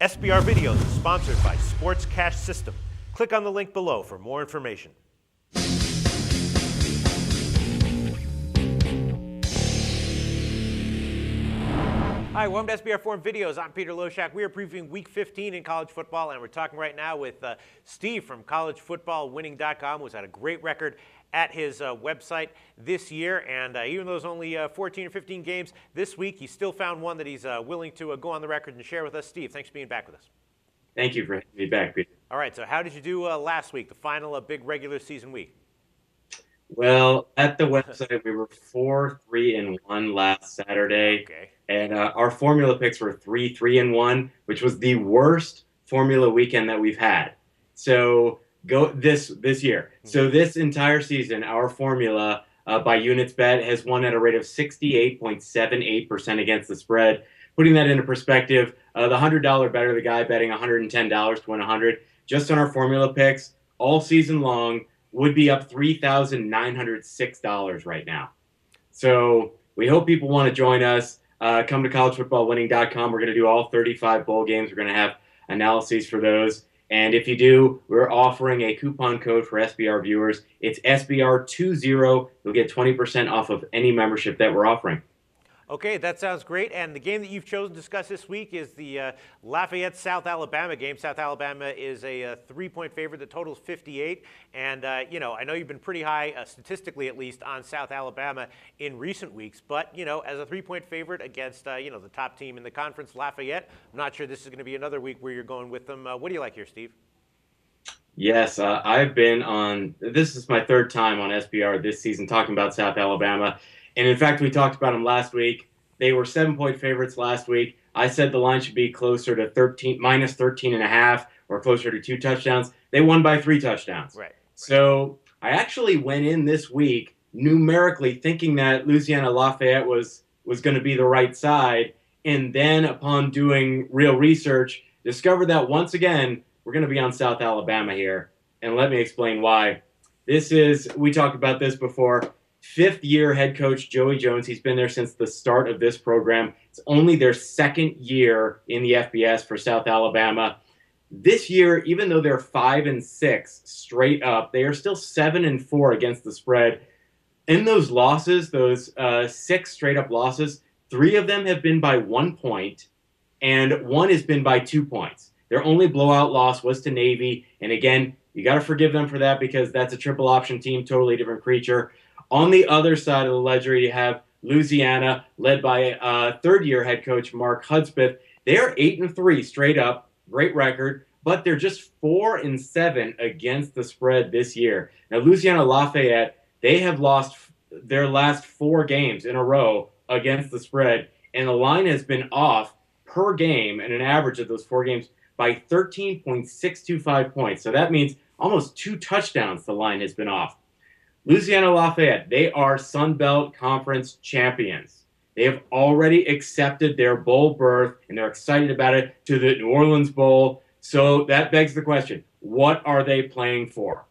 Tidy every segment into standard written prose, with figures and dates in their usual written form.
SBR Videos is sponsored by Sports Cash System. Click on the link below for more information. Hi, welcome to SBRForum Videos. I'm Peter Loshak. We are previewing Week 15 in college football, and we're talking right now with Steve from collegefootballwinning.com, who's had a great record at his website this year. And even though there's only 14 or 15 games this week, he still found one that he's willing to go on the record and share with us. Steve, thanks for being back with us. Thank you for having me back, Peter. All right, so how did you do last week, the final big regular season week? Well, at the website, we were 4-3-1 last Saturday. Okay. And our formula picks were 3-3-1, which was the worst formula weekend that we've had. So go this year. So this entire season, our formula by units bet has won at a rate of 68.78% against the spread. Putting that into perspective, the $100 better, the guy betting $110 to win 100, just on our formula picks all season long would be up $3,906 right now. So we hope people want to join us. Come to collegefootballwinning.com. We're going to do all 35 bowl games. We're going to have analyses for those. And if you do, we're offering a coupon code for SBR viewers. It's SBR20. You'll get 20% off of any membership that we're offering. Okay, that sounds great. And the game that you've chosen to discuss this week is the Lafayette-South Alabama game. South Alabama is a 3-point favorite. The total's 58. And, I know you've been pretty high, statistically at least, on South Alabama in recent weeks. But, as a 3-point favorite against, the top team in the conference, Lafayette, I'm not sure this is going to be another week where you're going with them. What do you like here, Steve? Yes, I've been on – this is my third time on SBR this season talking about South Alabama. And, in fact, we talked about them last week. They were 7-point favorites last week. I said the line should be closer to minus 13.5 or closer to 2 touchdowns. They won by 3 touchdowns. Right. So I actually went in this week numerically thinking that Louisiana-Lafayette was going to be the right side. And then upon doing real research, discovered that once again, we're going to be on South Alabama here. And let me explain why. We talked about this before. 5th-year head coach Joey Jones. He's been there since the start of this program. It's only their 2nd year in the FBS for South Alabama. This year, even though they're 5-6 straight up, they are still 7-4 against the spread. In those losses, those 6 straight-up losses, 3 of them have been by 1 point, and 1 has been by 2 points. Their only blowout loss was to Navy, and again, you got to forgive them for that because that's a triple option team, totally different creature. On the other side of the ledger, you have Louisiana, led by 3rd-year head coach Mark Hudspeth. They're 8-3 straight up, great record, but they're just 4-7 against the spread this year. Now, Louisiana-Lafayette, they have lost their last 4 games in a row against the spread, and the line has been off per game, and an average of those 4 games, by 13.625 points. So that means almost 2 touchdowns the line has been off. Louisiana-Lafayette, they are Sun Belt Conference champions. They have already accepted their bowl berth, and they're excited about it, to the New Orleans Bowl. So that begs the question, what are they playing for?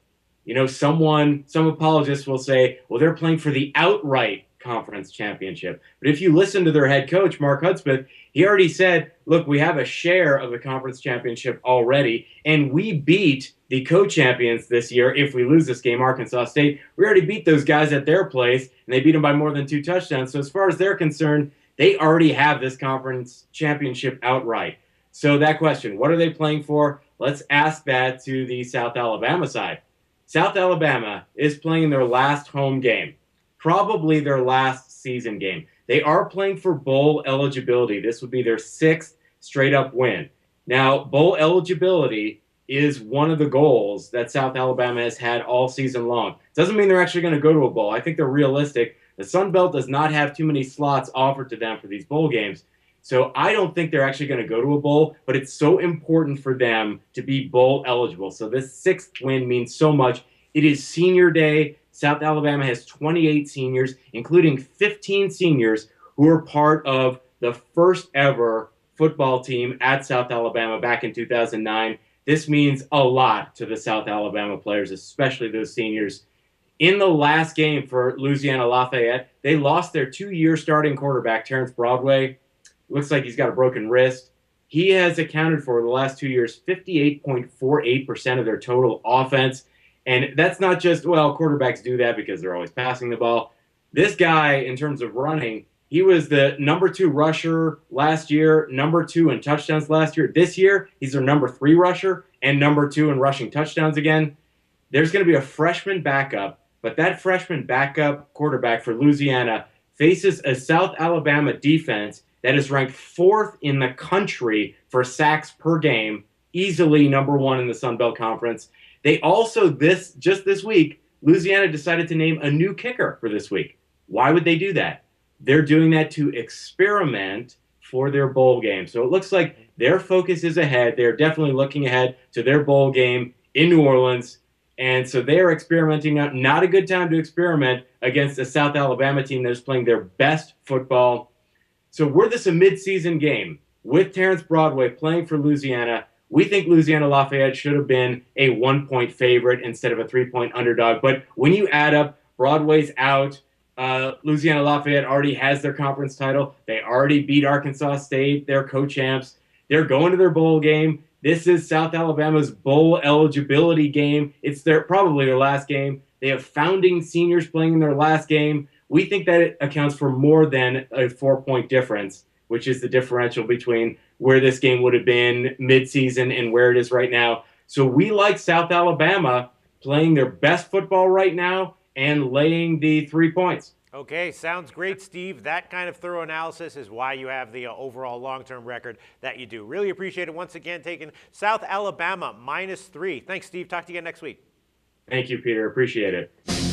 Some apologists will say, well, they're playing for the outright conference championship. But if you listen to their head coach, Mark Hudspeth, he already said, look, we have a share of the conference championship already, and we beat the co-champions this year. If we lose this game, Arkansas State, we already beat those guys at their place, and they beat them by more than 2 touchdowns. So as far as they're concerned, they already have this conference championship outright. So that question, what are they playing for? Let's ask that to the South Alabama side. South Alabama is playing their last home game, probably their last season game. They are playing for bowl eligibility. This would be their 6th straight-up win. Now, bowl eligibility is one of the goals that South Alabama has had all season long. Doesn't mean they're actually going to go to a bowl. I think they're realistic. The Sun Belt does not have too many slots offered to them for these bowl games. So I don't think they're actually going to go to a bowl, but it's so important for them to be bowl eligible. So this 6th win means so much. It is senior day. South Alabama has 28 seniors, including 15 seniors who were part of the first ever football team at South Alabama back in 2009. This means a lot to the South Alabama players, especially those seniors. In the last game for Louisiana-Lafayette, they lost their 2-year starting quarterback, Terrence Broadway. Looks like he's got a broken wrist. He has accounted for the last 2 years 58.48% of their total offense. And that's not just, well, quarterbacks do that because they're always passing the ball. This guy, in terms of running, he was the number 2 rusher last year, number 2 in touchdowns last year. This year, he's their number 3 rusher and number 2 in rushing touchdowns again. There's going to be a freshman backup, but that freshman backup quarterback for Louisiana faces a South Alabama defense that is ranked 4th in the country for sacks per game, easily number 1 in the Sun Belt Conference. They also, just this week, Louisiana decided to name a new kicker for this week. Why would they do that? They're doing that to experiment for their bowl game. So it looks like their focus is ahead. They're definitely looking ahead to their bowl game in New Orleans. And so they are experimenting. Not a good time to experiment against a South Alabama team that is playing their best football. So were this a midseason game with Terrence Broadway playing for Louisiana, we think Louisiana-Lafayette should have been a 1-point favorite instead of a 3-point underdog. But when you add up Broadway's out, Louisiana-Lafayette already has their conference title. They already beat Arkansas State, their co-champs. They're going to their bowl game. This is South Alabama's bowl eligibility game. It's probably their last game. They have founding seniors playing in their last game. We think that it accounts for more than a 4-point difference, which is the differential between where this game would have been midseason and where it is right now. So we like South Alabama playing their best football right now and laying the 3 points. Okay, sounds great, Steve. That kind of thorough analysis is why you have the overall long-term record that you do. Really appreciate it once again, taking South Alabama -3. Thanks, Steve. Talk to you again next week. Thank you, Peter. Appreciate it.